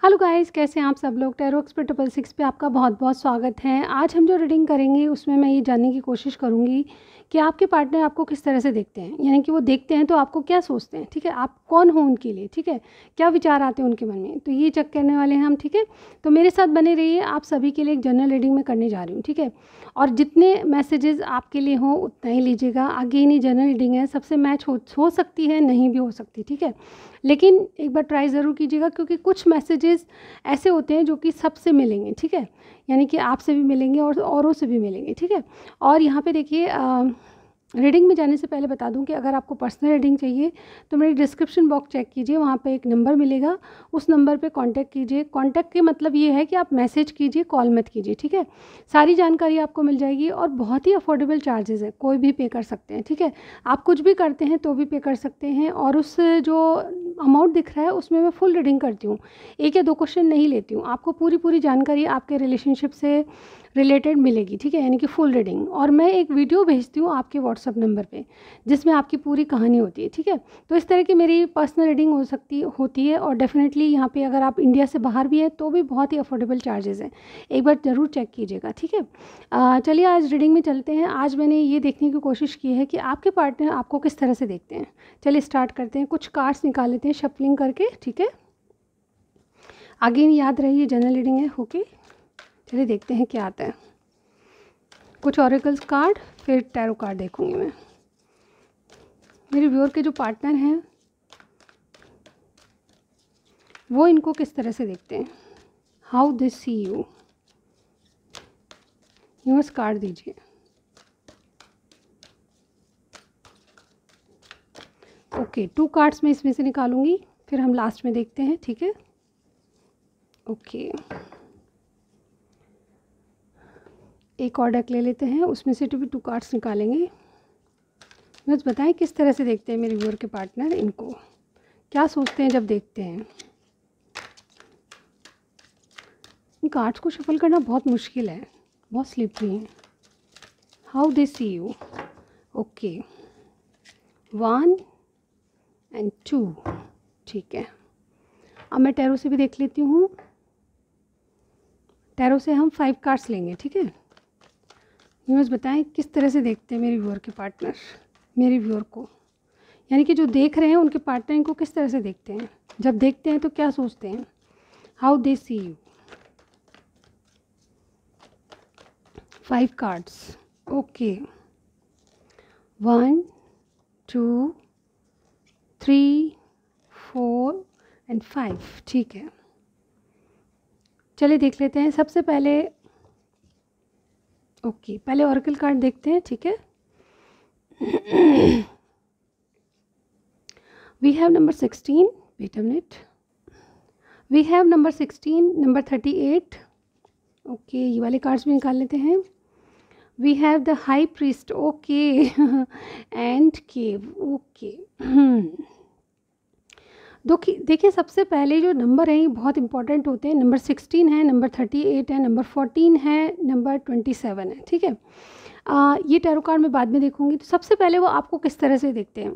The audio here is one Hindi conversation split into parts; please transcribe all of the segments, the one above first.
हेलो गाइस, कैसे हैं आप सब लोग। टैरो एक्सपर्ट 666 पे आपका बहुत बहुत स्वागत है। आज हम जो रीडिंग करेंगे उसमें मैं ये जानने की कोशिश करूँगी कि आपके पार्टनर आपको किस तरह से देखते हैं, यानी कि वो देखते हैं तो आपको क्या सोचते हैं, ठीक है, आप कौन हो उनके लिए, ठीक है, क्या विचार आते हैं उनके मन में, तो ये चेक करने वाले हैं हम, ठीक है। तो मेरे साथ बने रहिए, आप सभी के लिए एक जनरल रीडिंग में करने जा रही हूँ, ठीक है। और जितने मैसेजेस आपके लिए हों उतना ही लीजिएगा। अगेन ये जनरल रीडिंग है, सबसे मैच हो सकती है, नहीं भी हो सकती, ठीक है। लेकिन एक बार ट्राई ज़रूर कीजिएगा, क्योंकि कुछ मैसेजेस ऐसे होते हैं जो कि सबसे मिलेंगे, ठीक है, यानी कि आपसे भी मिलेंगे और औरों से भी मिलेंगे, ठीक है। और यहाँ पे देखिए, रीडिंग में जाने से पहले बता दूं कि अगर आपको पर्सनल रीडिंग चाहिए तो मेरी डिस्क्रिप्शन बॉक्स चेक कीजिए, वहाँ पे एक नंबर मिलेगा, उस नंबर पे कांटेक्ट कीजिए। कांटेक्ट के मतलब ये है कि आप मैसेज कीजिए, कॉल मत कीजिए, ठीक है। सारी जानकारी आपको मिल जाएगी और बहुत ही अफोर्डेबल चार्जेस है, कोई भी पे कर सकते हैं, ठीक है। आप कुछ भी करते हैं तो भी पे कर सकते हैं। और उस जो अमाउंट दिख रहा है उसमें मैं फुल रीडिंग करती हूँ, एक या दो क्वेश्चन नहीं लेती हूँ। आपको पूरी जानकारी आपके रिलेशनशिप से रिलेटेड मिलेगी, ठीक है, यानी कि फुल रीडिंग। और मैं एक वीडियो भेजती हूँ आपके व्हाट्सअप नंबर पे जिसमें आपकी पूरी कहानी होती है, ठीक है। तो इस तरह की मेरी पर्सनल रीडिंग होती है। और डेफिनेटली यहाँ पे अगर आप इंडिया से बाहर भी हैं तो भी बहुत ही अफोर्डेबल चार्जेस हैं, एक बार ज़रूर चेक कीजिएगा, ठीक है। चलिए आज रीडिंग में चलते हैं। आज मैंने ये देखने की कोशिश की है कि आपके पार्टनर आपको किस तरह से देखते हैं। चलिए स्टार्ट करते हैं, कुछ कार्ड्स निकाल लेते हैं शफलिंग करके, ठीक है। अगेन याद रही, जनरल रीडिंग है, ओके। चलिए देखते हैं क्या आता है। कुछ ऑरेकल्स कार्ड, फिर टैरो कार्ड देखूंगी मैं। मेरे व्यूअर के जो पार्टनर हैं वो इनको किस तरह से देखते हैं, हाउ दे सी यू। यूएस कार्ड दीजिए। ओके, 2 कार्ड्स मैं इसमें से निकालूंगी, फिर हम लास्ट में देखते हैं, ठीक है। ओके, एक और डेक ले लेते हैं, उसमें से भी 2 कार्ड्स निकालेंगे। बस बताएं किस तरह से देखते हैं मेरे व्यूअर के पार्टनर, इनको क्या सोचते हैं जब देखते हैं। इन कार्ड्स को शफल करना बहुत मुश्किल है, बहुत स्लिपरी हैं। How they see you, okay, 1 and 2, ठीक है। अब मैं टैरो से भी देख लेती हूँ। टैरो से हम 5 कार्ड्स लेंगे, ठीक है। यूएस बताएं किस तरह से देखते हैं मेरे व्यूअर के पार्टनर मेरे व्यूअर को, यानी कि जो देख रहे हैं उनके पार्टनर इनको किस तरह से देखते हैं, जब देखते हैं तो क्या सोचते हैं। How they see you, 5 cards, okay, 1 2 3 4 and 5, ठीक है। चलिए देख लेते हैं। सबसे पहले ओके, पहले ऑरेकल कार्ड देखते हैं, ठीक है। We have number 16, wait a minute, we have number 16, number 38, okay, ये वाले कार्ड्स भी निकाल लेते हैं। We have the high priest, okay, and cave, okay. देखिए सबसे पहले जो नंबर हैं ये बहुत इंपॉर्टेंट होते हैं। नंबर 16 है, नंबर 38 है, नंबर 14 है, नंबर 27 है, ठीक है। ये टैरो कार्ड मैं बाद में देखूंगी। तो सबसे पहले वो आपको किस तरह से देखते हैं।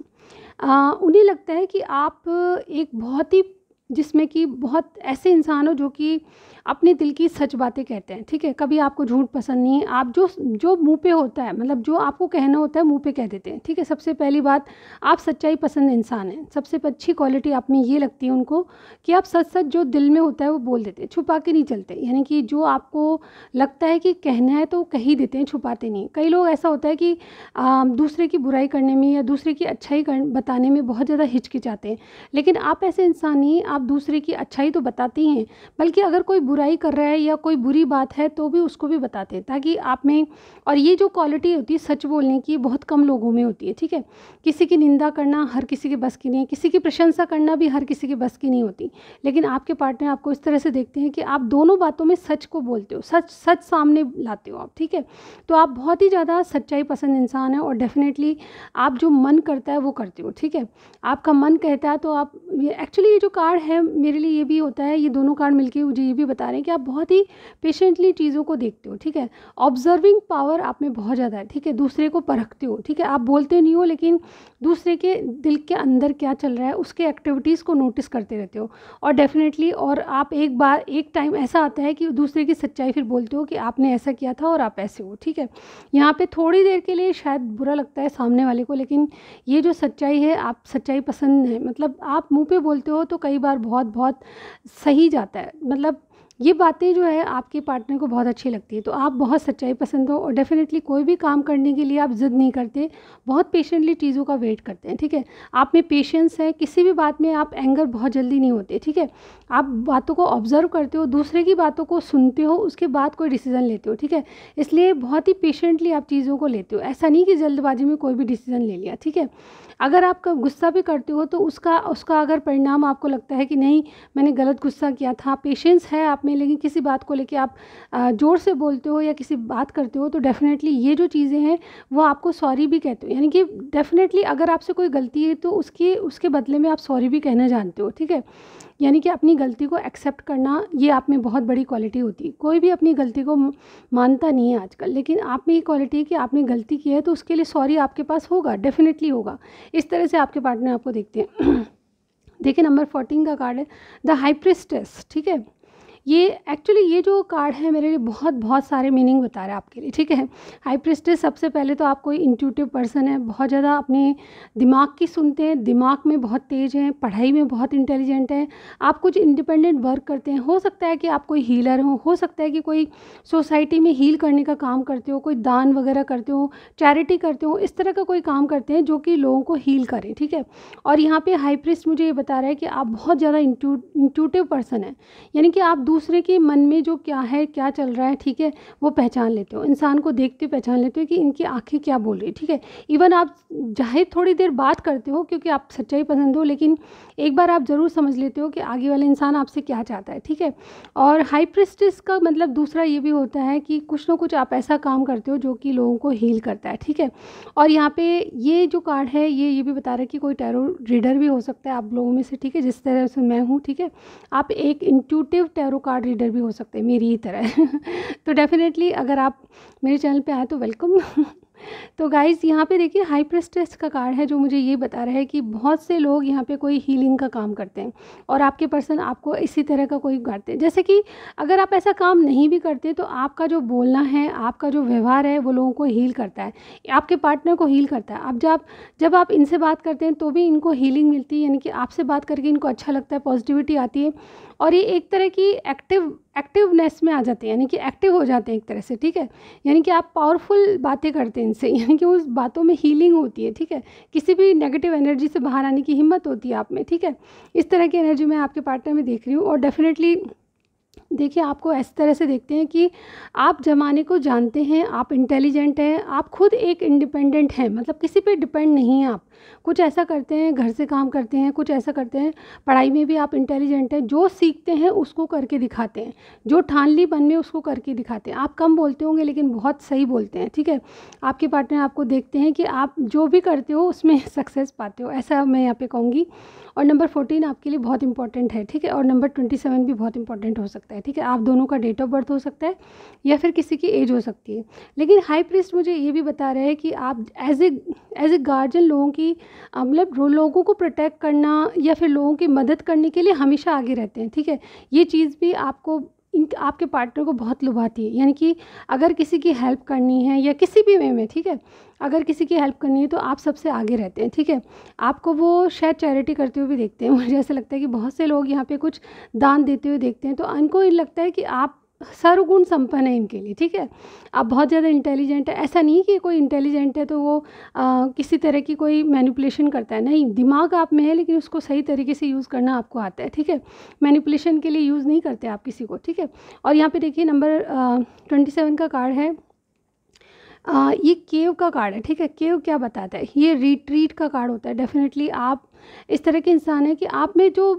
उन्हें लगता है कि आप एक बहुत ही, जिसमें कि बहुत ऐसे इंसान हो जो कि अपने दिल की सच बातें कहते हैं, ठीक है। कभी आपको झूठ पसंद नहीं है, आप जो जो मुंह पे होता है, मतलब जो आपको कहना होता है मुंह पे कह देते हैं, ठीक है। सबसे पहली बात, आप सच्चाई पसंद इंसान हैं। सबसे अच्छी क्वालिटी आप में ये लगती है उनको कि आप सच सच जो दिल में होता है वो बोल देते हैं, छुपा के नहीं चलते। यानी कि जो आपको लगता है कि कहना है तो कह ही देते हैं, छुपाते नहीं। कई लोग ऐसा होता है कि दूसरे की बुराई करने में या दूसरे की अच्छाई बताने में बहुत ज़्यादा हिचकिचाते हैं, लेकिन आप ऐसे इंसान नहीं, आप दूसरे की अच्छाई तो बताते ही हैं, बल्कि अगर कोई बुराई कर रहा है या कोई बुरी बात है तो भी उसको भी बताते हैं, ताकि आप में, और ये जो क्वालिटी होती है सच बोलने की, बहुत कम लोगों में होती है, ठीक है। किसी की निंदा करना हर किसी के बस की नहीं है, किसी की प्रशंसा करना भी हर किसी के बस की नहीं होती। लेकिन आपके पार्टनर आपको इस तरह से देखते हैं कि आप दोनों बातों में सच को बोलते हो, सच सच सामने लाते हो आप, ठीक है। तो आप बहुत ही ज़्यादा सच्चाई पसंद इंसान हैं और डेफिनेटली आप जो मन करता है वो करते हो, ठीक है। आपका मन कहता है तो आप, ये एक्चुअली ये जो कार्ड है मेरे लिए ये भी होता है, ये दोनों कार्ड मिलके मुझे ये भी बता रहे हैं कि आप बहुत ही पेशेंटली चीज़ों को देखते हो, ठीक है। ऑब्जर्विंग पावर आप में बहुत ज़्यादा है, ठीक है। दूसरे को परखते हो, ठीक है। आप बोलते नहीं हो लेकिन दूसरे के दिल के अंदर क्या चल रहा है उसके एक्टिविटीज़ को नोटिस करते रहते हो। और डेफिनेटली और आप एक टाइम ऐसा आता है कि दूसरे की सच्चाई फिर बोलते हो कि आपने ऐसा किया था और आप ऐसे हो, ठीक है। यहाँ पे थोड़ी देर के लिए शायद बुरा लगता है सामने वाले को, लेकिन ये जो सच्चाई है, आप सच्चाई पसंद है, मतलब आप मुंह पे बोलते हो तो कई बार बहुत बहुत सही जाता है। मतलब ये बातें जो है आपके पार्टनर को बहुत अच्छी लगती है, तो आप बहुत सच्चाई पसंद हो। और डेफिनेटली कोई भी काम करने के लिए आप ज़िद नहीं करते, बहुत पेशेंटली चीज़ों का वेट करते हैं, ठीक है। आप में पेशेंस है, किसी भी बात में आप एंगर बहुत जल्दी नहीं होते, ठीक है। आप बातों को ऑब्जर्व करते हो, दूसरे की बातों को सुनते हो, उसके बाद कोई डिसीज़न लेते हो, ठीक है। इसलिए बहुत ही पेशेंटली आप चीज़ों को लेते हो, ऐसा नहीं कि जल्दबाजी में कोई भी डिसीज़न ले लिया, ठीक है। अगर आप गुस्सा भी करते हो तो उसका अगर परिणाम आपको लगता है कि नहीं मैंने गलत गुस्सा किया था, पेशेंस है आप में, लेकिन किसी बात को लेके आप ज़ोर से बोलते हो या किसी बात करते हो, तो डेफ़िनेटली ये जो चीज़ें हैं वो आपको सॉरी भी कहते हो। यानी कि डेफ़िनेटली अगर आपसे कोई गलती है तो उसके बदले में आप सॉरी भी कहना जानते हो, ठीक है। यानी कि अपनी गलती को एक्सेप्ट करना, ये आप में बहुत बड़ी क्वालिटी होती है। कोई भी अपनी गलती को मानता नहीं है आजकल, लेकिन आप में ये क्वालिटी है कि आपने गलती की है तो उसके लिए सॉरी आपके पास होगा, डेफ़िनेटली होगा। इस तरह से आपके पार्टनर आपको देखते हैं। देखिए नंबर 14 का कार्ड है द हाई प्रीस्टेस, ठीक है। ये एक्चुअली ये जो कार्ड है मेरे लिए बहुत बहुत सारे मीनिंग बता रहा है आपके लिए, ठीक है। हाई प्रीस्टेस, सबसे पहले तो आप कोई इंट्यूटिव पर्सन है, बहुत ज़्यादा अपने दिमाग की सुनते हैं, दिमाग में बहुत तेज़ हैं, पढ़ाई में बहुत इंटेलिजेंट हैं, आप कुछ इंडिपेंडेंट वर्क करते हैं। हो सकता है कि आप कोई हीलर हो सकता है कि कोई सोसाइटी में हील करने का काम करते हो, कोई दान वगैरह करते हो, चैरिटी करते हो, इस तरह का कोई काम करते हैं जो कि लोगों को हील करें, ठीक है। और यहाँ पे हाई प्रीस्ट मुझे ये बता रहा है कि आप बहुत ज़्यादा इंट्यूटिव पर्सन हैं, यानी कि आप दूसरे के मन में जो क्या है, क्या चल रहा है, ठीक है, वो पहचान लेते हो। इंसान को देखते पहचान लेते हो कि इनकी आंखें क्या बोल रही है, ठीक है। इवन आप चाहे थोड़ी देर बात करते हो क्योंकि आप सच्चाई पसंद हो, लेकिन एक बार आप ज़रूर समझ लेते हो कि आगे वाले इंसान आपसे क्या चाहता है, ठीक है। और हाई प्रीस्टेस का मतलब दूसरा ये भी होता है कि कुछ ना कुछ आप ऐसा काम करते हो जो कि लोगों को हील करता है, ठीक है। और यहाँ पे ये जो कार्ड है ये भी बता रहा है कि कोई टैरो रीडर भी हो सकता है आप लोगों में से, ठीक है, जिस तरह से मैं हूँ, ठीक है। आप एक इंट्यूटिव टैरो कार्ड रीडर भी हो सकते हैं मेरी ही तरह। तो डेफिनेटली अगर आप मेरे चैनल पे आए तो वेलकम। तो गाइज़ यहाँ पे देखिए हाई प्रीस्टेस का कार्ड है जो मुझे ये बता रहा है कि बहुत से लोग यहाँ पे कोई हीलिंग का काम करते हैं और आपके पर्सन आपको इसी तरह का कोई करते हैं। जैसे कि अगर आप ऐसा काम नहीं भी करते तो आपका जो बोलना है, आपका जो व्यवहार है वो लोगों को हील करता है, आपके पार्टनर को हील करता है। अब जब आप इनसे बात करते हैं तो भी इनको हीलिंग मिलती है, यानी कि आपसे बात करके इनको अच्छा लगता है, पॉजिटिविटी आती है और ये एक तरह की एक्टिवनेस में आ जाते हैं, यानी कि एक्टिव हो जाते हैं एक तरह से, ठीक है। यानी कि आप पावरफुल बातें करते हैं इनसे, यानी कि उस बातों में हीलिंग होती है, ठीक है। किसी भी नेगेटिव एनर्जी से बाहर आने की हिम्मत होती है आप में, ठीक है। इस तरह की एनर्जी मैं आपके पार्टनर में देख रही हूँ। और डेफिनेटली देखिए आपको इस तरह से देखते हैं कि आप ज़माने को जानते हैं, आप इंटेलिजेंट हैं, आप खुद एक इंडिपेंडेंट हैं, मतलब किसी पे डिपेंड नहीं हैं। आप कुछ ऐसा करते हैं, घर से काम करते हैं, कुछ ऐसा करते हैं, पढ़ाई में भी आप इंटेलिजेंट हैं, जो सीखते हैं उसको करके दिखाते हैं, जो ठान ली मन में उसको करके दिखाते हैं। आप कम बोलते होंगे लेकिन बहुत सही बोलते हैं, ठीक है। आपके पार्टनर आपको देखते हैं कि आप जो भी करते हो उसमें सक्सेस पाते हो, ऐसा मैं यहाँ पे कहूँगी। और नंबर 14 आपके लिए बहुत इंपॉर्टेंट है, ठीक है। और नंबर 27 भी बहुत इंपॉर्टेंट हो सकता है, ठीक है। आप दोनों का डेट ऑफ बर्थ हो सकता है या फिर किसी की एज हो सकती है। लेकिन हाई प्रीस्ट मुझे ये भी बता रहे हैं कि आप एज ए गार्जियन लोगों की मतलब लोगों को प्रोटेक्ट करना या फिर लोगों की मदद करने के लिए हमेशा आगे रहते हैं, ठीक है। ये चीज़ भी आपके पार्टनर को बहुत लुभाती है, यानी कि अगर किसी की हेल्प करनी है या किसी भी वे में, ठीक है, अगर किसी की हेल्प करनी है तो आप सबसे आगे रहते हैं, ठीक है। आपको वो शायद चैरिटी करते हुए भी देखते हैं। मुझे ऐसा लगता है कि बहुत से लोग यहाँ पे कुछ दान देते हुए देखते हैं तो उनको ये लगता है कि आप सर्वगुण संपन्न है इनके लिए, ठीक है। आप बहुत ज़्यादा इंटेलिजेंट है, ऐसा नहीं कि कोई इंटेलिजेंट है तो वो किसी तरह की कोई मैनिपुलेशन करता है, नहीं, दिमाग आप में है लेकिन उसको सही तरीके से यूज़ करना आपको आता है, ठीक है। मैनिपुलेशन के लिए यूज़ नहीं करते आप किसी को, ठीक है। और यहाँ पे देखिए नंबर 27 का कार्ड है, ये केव का कार्ड है, ठीक है। केव क्या बताता है, ये रिट्रीट का कार्ड होता है। डेफिनेटली आप इस तरह के इंसान हैं कि आप में जो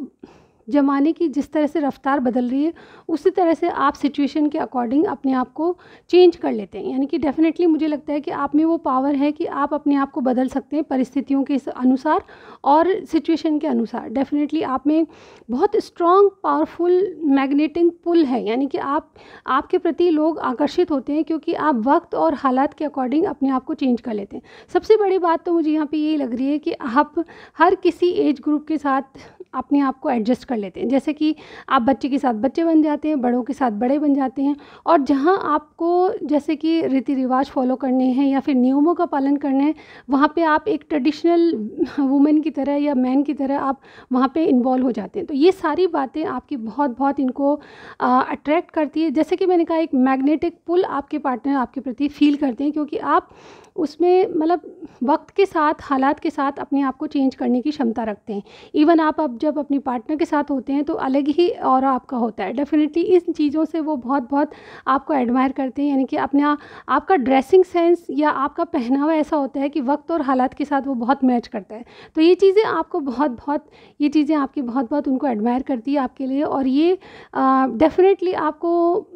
ज़माने की जिस तरह से रफ़्तार बदल रही है, उसी तरह से आप सिचुएशन के अकॉर्डिंग अपने आप को चेंज कर लेते हैं। यानी कि डेफ़िनेटली मुझे लगता है कि आप में वो पावर है कि आप अपने आप को बदल सकते हैं परिस्थितियों के अनुसार और सिचुएशन के अनुसार। डेफ़िनेटली आप में बहुत स्ट्रॉन्ग पावरफुल मैग्नेटिक पुल है, यानी कि आपके प्रति लोग आकर्षित होते हैं क्योंकि आप वक्त और हालात के अकॉर्डिंग अपने आप को चेंज कर लेते हैं। सबसे बड़ी बात तो मुझे यहाँ पे यही लग रही है कि आप हर किसी एज ग्रुप के साथ अपने आप को एडजस्ट कर लेते हैं। जैसे कि आप बच्चे के साथ बच्चे बन जाते हैं, बड़ों के साथ बड़े बन जाते हैं, और जहाँ आपको जैसे कि रीति रिवाज फॉलो करने हैं या फिर नियमों का पालन करना है, वहाँ पे आप एक ट्रेडिशनल वुमेन की तरह या मैन की तरह आप वहाँ पे इन्वॉल्व हो जाते हैं। तो ये सारी बातें आपकी बहुत बहुत इनको अट्रैक्ट करती है। जैसे कि मैंने कहा, एक मैग्नेटिक पुल आपके पार्टनर आपके प्रति फील करते हैं क्योंकि आप उसमें मतलब वक्त के साथ हालात के साथ अपने आप को चेंज करने की क्षमता रखते हैं। इवन आप अब जब अपनी पार्टनर के साथ होते हैं तो अलग ही ऑरा आपका होता है। डेफिनेटली इन चीज़ों से वो बहुत बहुत आपको एडमायर करते हैं। यानी कि अपना आपका ड्रेसिंग सेंस या आपका पहनावा ऐसा होता है कि वक्त और हालात के साथ वो बहुत मैच करता है। तो ये चीज़ें आपको ये चीज़ें आपकी बहुत बहुत उनको एडमायर करती है आपके लिए। और ये डेफिनेटली आपको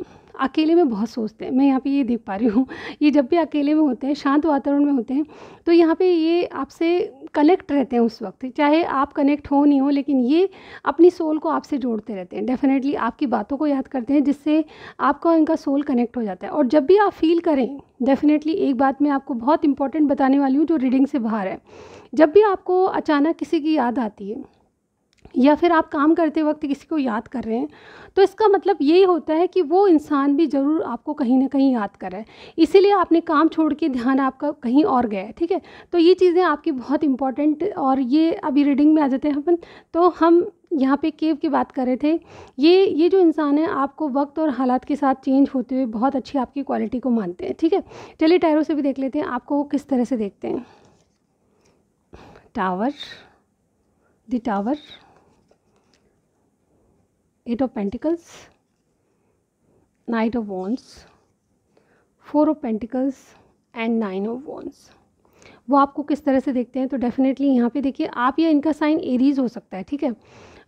अकेले में बहुत सोचते हैं। मैं यहाँ पे ये देख पा रही हूँ, ये जब भी अकेले में होते हैं, शांत वातावरण में होते हैं, तो यहाँ पे ये आपसे कनेक्ट रहते हैं उस वक्त, चाहे आप कनेक्ट हो नहीं हो, लेकिन ये अपनी सोल को आपसे जोड़ते रहते हैं। डेफिनेटली आपकी बातों को याद करते हैं जिससे आपका इनका सोल कनेक्ट हो जाता है। और जब भी आप फील करें, डेफिनेटली एक बात मैं आपको बहुत इंपॉर्टेंट बताने वाली हूँ जो रीडिंग से बाहर है। जब भी आपको अचानक किसी की याद आती है या फिर आप काम करते वक्त किसी को याद कर रहे हैं, तो इसका मतलब यही होता है कि वो इंसान भी ज़रूर आपको कहीं ना कहीं याद कर रहा है, इसीलिए आपने काम छोड़ के ध्यान आपका कहीं और गया है। ठीक है, तो ये चीज़ें आपकी बहुत इंपॉर्टेंट, और ये अभी रीडिंग में आ जाते हैं अपन। तो हम यहाँ पे केव की बात कर रहे थे। ये जो इंसान है आपको वक्त और हालात के साथ चेंज होते हुए बहुत अच्छी आपकी क्वालिटी को मानते हैं। ठीक है, चलिए टैरो से भी देख लेते हैं आपको वो किस तरह से देखते हैं। Tower, the tower, eight of pentacles, knight of wands, four of pentacles and nine of wands. वो आपको किस तरह से देखते हैं? तो डेफिनेटली यहाँ पे देखिए, आप या इनका साइन एरीज हो सकता है। ठीक है,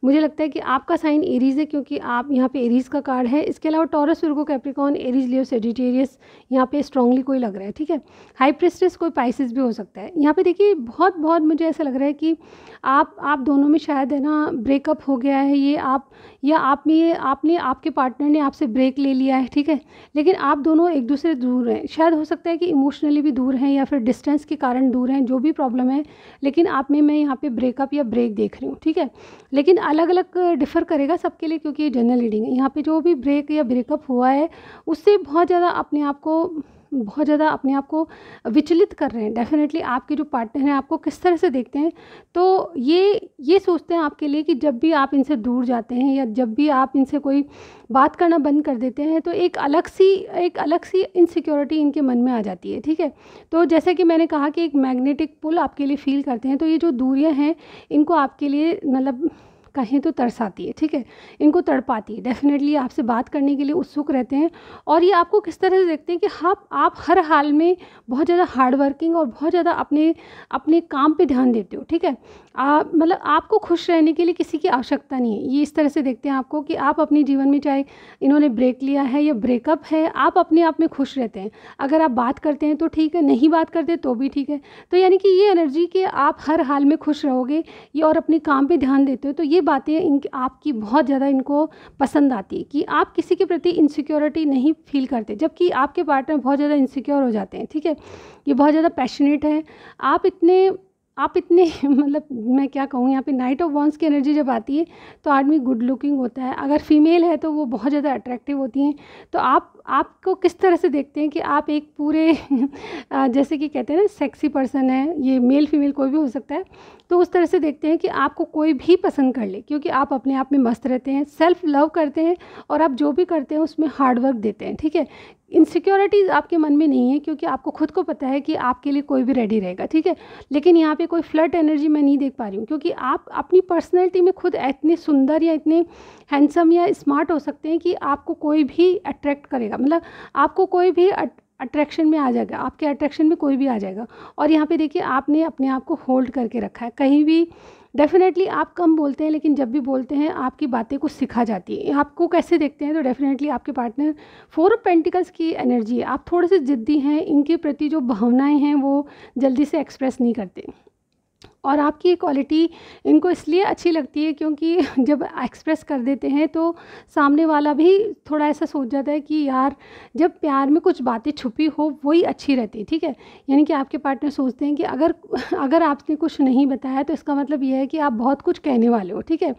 मुझे लगता है कि आपका साइन एरीज है क्योंकि आप यहाँ पे एरीज का कार्ड है। इसके अलावा टॉरस, विर्गो, कैप्रिकॉर्न, एरीज, लियो, सेजिटेरियस यहाँ पे स्ट्रांगली कोई लग रहा है। ठीक है, हाई प्रेस्टिस कोई पाइसेस भी हो सकता है। यहाँ पे देखिए बहुत मुझे ऐसा लग रहा है कि आप दोनों में शायद है ना ब्रेकअप हो गया है। ये आप या आप में आपने आपके पार्टनर ने आपसे ब्रेक ले लिया है। ठीक है, लेकिन आप दोनों एक दूसरे दूर हैं। शायद हो सकता है कि इमोशनली भी दूर हैं या फिर डिस्टेंस के कारण दूर हैं, जो भी प्रॉब्लम है, लेकिन आप में मैं यहाँ पे ब्रेकअप या ब्रेक देख रही हूँ। ठीक है, लेकिन अलग अलग डिफ़र करेगा सबके लिए क्योंकि ये जनरल रीडिंग है। यहाँ पे जो भी ब्रेक या ब्रेकअप हुआ है उससे बहुत ज़्यादा अपने आप को विचलित कर रहे हैं। डेफिनेटली आपके जो पार्टनर हैं आपको किस तरह से देखते हैं, तो ये सोचते हैं आपके लिए कि जब भी आप इनसे दूर जाते हैं या जब भी आप इनसे कोई बात करना बंद कर देते हैं तो एक अलग सी इनसिक्योरिटी इनके मन में आ जाती है। ठीक है, तो जैसे कि मैंने कहा कि एक मैग्नेटिक पुल आपके लिए फील करते हैं, तो ये जो दूरियां हैं इनको आपके लिए मतलब कहीं तो तरसाती है। ठीक है, इनको तड़पाती है। डेफिनेटली आपसे बात करने के लिए उत्सुक रहते हैं। और ये आपको किस तरह से देखते हैं कि आप हर हाल में बहुत ज़्यादा हार्ड वर्किंग और बहुत ज़्यादा अपने काम पे ध्यान देते हो। ठीक है, मतलब आपको खुश रहने के लिए किसी की आवश्यकता नहीं है। ये इस तरह से देखते हैं आपको कि आप अपने जीवन में चाहे इन्होंने ब्रेक लिया है या ब्रेकअप है, आप अपने आप में खुश रहते हैं। अगर आप बात करते हैं तो ठीक है, नहीं बात करते तो भी ठीक है। तो यानी कि ये एनर्जी कि आप हर हाल में खुश रहोगे ये और अपने काम पे ध्यान देते हो, तो ये बातें इनकी आपकी बहुत ज़्यादा इनको पसंद आती है कि आप किसी के प्रति इनसिक्योरिटी नहीं फील करते, जबकि आपके पार्टनर बहुत ज़्यादा इनसिक्योर हो जाते हैं। ठीक है, ये बहुत ज़्यादा पैशनेट है। आप इतने मतलब मैं क्या कहूँ, यहाँ पे नाइट ऑफ वॉन्ड्स की एनर्जी जब आती है तो आदमी गुड लुकिंग होता है। अगर फीमेल है तो वो बहुत ज़्यादा अट्रैक्टिव होती हैं। तो आपको किस तरह से देखते हैं कि आप एक पूरे जैसे कि कहते हैं ना सेक्सी पर्सन है, ये मेल फीमेल कोई भी हो सकता है, तो उस तरह से देखते हैं कि आपको कोई भी पसंद कर ले क्योंकि आप अपने आप में मस्त रहते हैं, सेल्फ लव करते हैं और आप जो भी करते हैं उसमें हार्ड वर्क देते हैं। ठीक है, इनसिक्योरिटीज़ आपके मन में नहीं है क्योंकि आपको खुद को पता है कि आपके लिए कोई भी रेडी रहेगा। ठीक है, लेकिन यहाँ पे कोई फ्लर्ट एनर्जी मैं नहीं देख पा रही हूँ क्योंकि आप अपनी पर्सनैलिटी में खुद इतने सुंदर या इतने हैंडसम या स्मार्ट हो सकते हैं कि आपको कोई भी अट्रैक्ट करेगा, मतलब आपको कोई भी अट्रैक्शन में आ जाएगा, आपके अट्रैक्शन में कोई भी आ जाएगा। और यहाँ पे देखिए आपने अपने आप को होल्ड करके रखा है, कहीं भी डेफ़िनेटली आप कम बोलते हैं, लेकिन जब भी बोलते हैं आपकी बातें कुछ सिखा जाती है। आपको कैसे देखते हैं, तो डेफ़िनेटली आपके पार्टनर 4 ऑफ पेंटिकल्स की एनर्जी है। आप थोड़े से ज़िद्दी हैं, इनके प्रति जो भावनाएँ हैं वो जल्दी से एक्सप्रेस नहीं करते। और आपकी ये क्वालिटी इनको इसलिए अच्छी लगती है क्योंकि जब एक्सप्रेस कर देते हैं तो सामने वाला भी थोड़ा ऐसा सोच जाता है कि यार, जब प्यार में कुछ बातें छुपी हो वही अच्छी रहती है, ठीक है। यानी कि आपके पार्टनर सोचते हैं कि अगर अगर आपने कुछ नहीं बताया तो इसका मतलब ये है कि आप बहुत कुछ कहने वाले हो, ठीक है।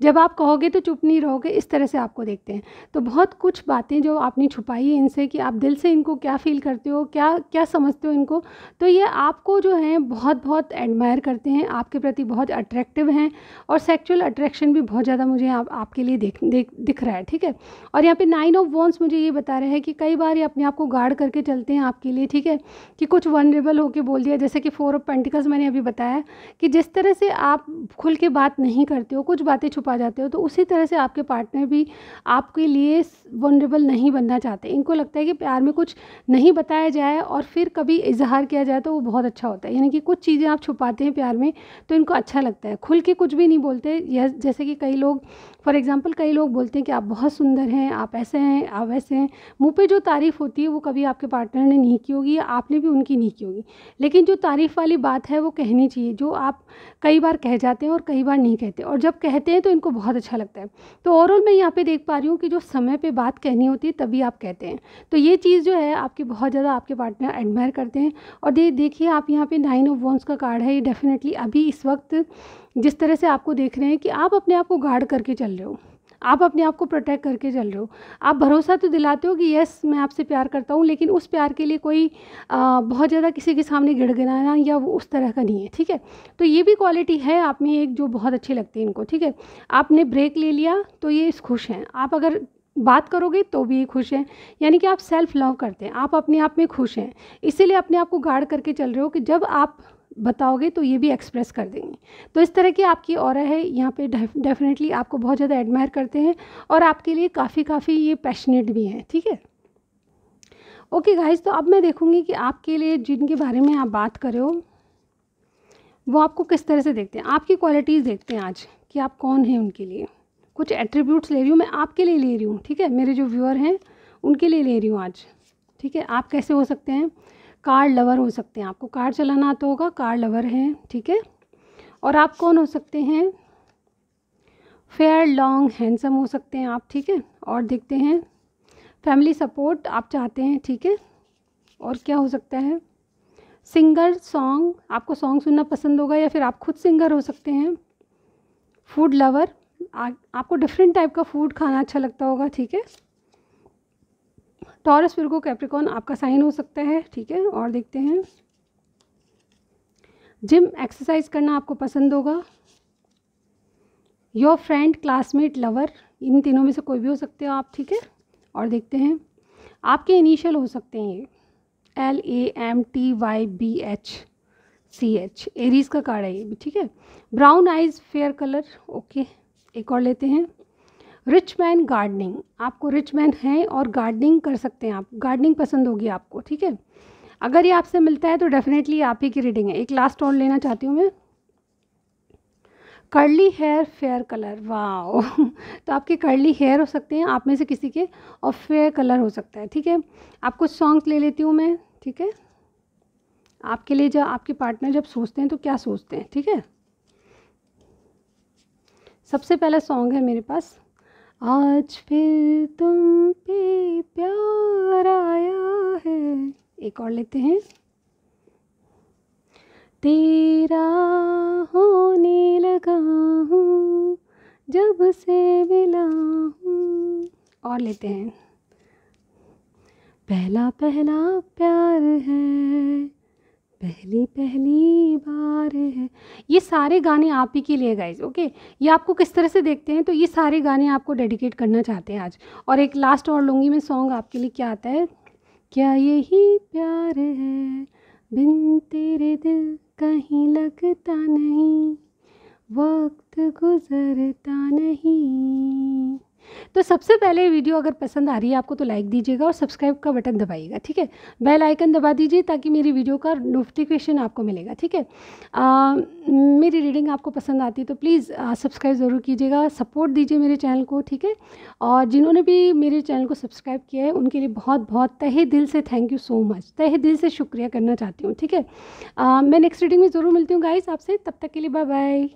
जब आप कहोगे तो चुप नहीं रहोगे, इस तरह से आपको देखते हैं। तो बहुत कुछ बातें जो आपने छुपाई है इनसे कि आप दिल से इनको क्या फ़ील करते हो, क्या क्या समझते हो इनको, तो ये आपको जो है बहुत बहुत एडमायर करते हैं, आपके प्रति बहुत अट्रैक्टिव हैं। और सेक्सुअल अट्रैक्शन भी बहुत ज़्यादा मुझे आपके लिए दिख रहा है, ठीक है। और यहाँ पे 9 ऑफ वॉन्ड्स मुझे ये बता रहे हैं कि कई बार ये अपने आप को गार्ड करके चलते हैं आपके लिए, ठीक है, कि कुछ वनरेबल होके बोल दिया। जैसे कि 4 ऑफ पेंटिकल्स मैंने अभी बताया कि जिस तरह से आप खुल के बात नहीं करते हो, कुछ बातें छुपा जाते हो, तो उसी तरह से आपके पार्टनर भी आपके लिए वनरेबल नहीं बनना चाहते। इनको लगता है कि प्यार में कुछ नहीं बताया जाए और फिर कभी इजहार किया जाए तो वो बहुत अच्छा होता है। यानी कि कुछ चीज़ें आप छुपाते हैं प्यार में तो इनको अच्छा लगता है। खुल के कुछ भी नहीं बोलते। यह जैसे कि कई लोग, फॉर एग्जांपल, कई लोग बोलते हैं कि आप बहुत सुंदर हैं, आप ऐसे हैं, आप वैसे हैं। मुँह पे जो तारीफ़ होती है वो कभी आपके पार्टनर ने नहीं की होगी या आपने भी उनकी नहीं की होगी। लेकिन जो तारीफ़ वाली बात है वो कहनी चाहिए, जो आप कई बार कह जाते हैं और कई बार नहीं कहते, और जब कहते हैं तो इनको बहुत अच्छा लगता है। तो ओवरऑल मैं यहाँ पे देख पा रही हूँ कि जो समय पे बात कहनी होती है तभी आप कहते हैं। तो ये चीज़ जो है आपकी बहुत ज़्यादा आपके पार्टनर एडमायर करते हैं। और देखिए आप यहाँ पे 9 ऑफ वॉन्ड्स का कार्ड है। ये डेफिनेटली अभी इस वक्त जिस तरह से आपको देख रहे हैं कि आप अपने आप को गार्ड करके चल रहे हो, आप अपने आप को प्रोटेक्ट करके चल रहे हो। आप भरोसा तो दिलाते हो कि यस मैं आपसे प्यार करता हूँ, लेकिन उस प्यार के लिए कोई बहुत ज़्यादा किसी के सामने गिड़गिड़ाना या वो उस तरह का नहीं है, ठीक है। तो ये भी क्वालिटी है आप में एक जो बहुत अच्छी लगती है इनको, ठीक है। आपने ब्रेक ले लिया तो ये खुश हैं। आप अगर बात करोगे तो भी ये खुश हैं। यानी कि आप सेल्फ लव करते हैं, आप अपने आप में खुश हैं, इसीलिए अपने आप को गार्ड करके चल रहे हो कि जब आप बताओगे तो ये भी एक्सप्रेस कर देंगे। तो इस तरह की आपकी ऑरा है यहाँ पे। डेफिनेटली आपको बहुत ज़्यादा एडमायर करते हैं और आपके लिए काफ़ी ये पैशनेट भी हैं, ठीक है। ओके गाइस, तो अब मैं देखूँगी कि आपके लिए जिनके बारे में आप बात कर रहे हो वो आपको किस तरह से देखते हैं, आपकी क्वालिटीज़ देखते हैं आज कि आप कौन हैं उनके लिए। कुछ एट्रीब्यूट्स ले रही हूँ मैं, आपके लिए ले रही हूँ, ठीक है। मेरे जो व्यूअर हैं उनके लिए ले रही हूँ आज, ठीक है। आप कैसे हो सकते हैं, कार लवर हो सकते हैं, आपको कार चलाना आता होगा, कार लवर हैं, ठीक है। और आप कौन हो सकते हैं, फेयर लॉन्ग हैंडसम हो सकते हैं आप, ठीक है। और देखते हैं फैमिली सपोर्ट आप चाहते हैं, ठीक है। और क्या हो सकता है, सिंगर, सॉन्ग, आपको सॉन्ग सुनना पसंद होगा या फिर आप खुद सिंगर हो सकते हैं। फूड लवर, आपको डिफरेंट टाइप का फूड खाना अच्छा लगता होगा, ठीक है। टॉरस, विर्गो, कैप्रिकॉर्न आपका साइन हो सकता है, ठीक है। और देखते हैं जिम, एक्सरसाइज करना आपको पसंद होगा। योर फ्रेंड, क्लासमेट, लवर, इन तीनों में से कोई भी हो सकते हो आप, ठीक है। और देखते हैं आपके इनिशियल हो सकते हैं ये LAMTYBHCH, एरीज का कार्ड है ये भी, ठीक है। Brown eyes, fair colour, okay. एक और लेते हैं रिच मैन, गार्डनिंग, आपको रिच मैन है और गार्डनिंग कर सकते हैं आप, गार्डनिंग पसंद होगी आपको, ठीक है। अगर ये आपसे मिलता है तो डेफिनेटली आप ही की रीडिंग है। एक लास्ट और लेना चाहती हूँ मैं, curly hair, fair colour, wow तो आपके कर्ली हेयर हो सकते हैं आप में से किसी के, और फेयर कलर हो सकता है, ठीक है। आप कुछ सॉन्ग्स ले लेती हूँ मैं, ठीक है। आपके लिए जब आपके पार्टनर जब सोचते हैं तो क्या सोचते हैं, ठीक है। सबसे पहला सॉन्ग है मेरे पास, आज फिर तुम पे प्यार आया है। एक और लेते हैं, तेरा होने लगा हूँ जब से मिला हूँ। और लेते हैं पहला पहला प्यार है, पहली पहली बार है। ये सारे गाने आप ही के लिए गाइज, ओके। ये आपको किस तरह से देखते हैं, तो ये सारे गाने आपको डेडिकेट करना चाहते हैं आज। और एक लास्ट और लूँगी मैं सॉन्ग आपके लिए, क्या आता है, क्या यही प्यार है, बिन तेरे दिल कहीं लगता नहीं, वक्त गुजरता नहीं, तो सबसे पहले वीडियो अगर पसंद आ रही है आपको तो लाइक दीजिएगा और सब्सक्राइब का बटन दबाइएगा, ठीक है। बेल आइकन दबा दीजिए ताकि मेरी वीडियो का नोटिफिकेशन आपको मिलेगा, ठीक है। मेरी रीडिंग आपको पसंद आती है तो प्लीज़ सब्सक्राइब ज़रूर कीजिएगा, सपोर्ट दीजिए मेरे चैनल को, ठीक है। और जिन्होंने भी मेरे चैनल को सब्सक्राइब किया है उनके लिए बहुत बहुत तहे दिल से थैंक यू सो मच, तहे दिल से शुक्रिया करना चाहती हूँ, ठीक है। मैं नेक्स्ट रीडिंग में ज़रूर मिलती हूँ गाइस आपसे, तब तक के लिए बाय बाय।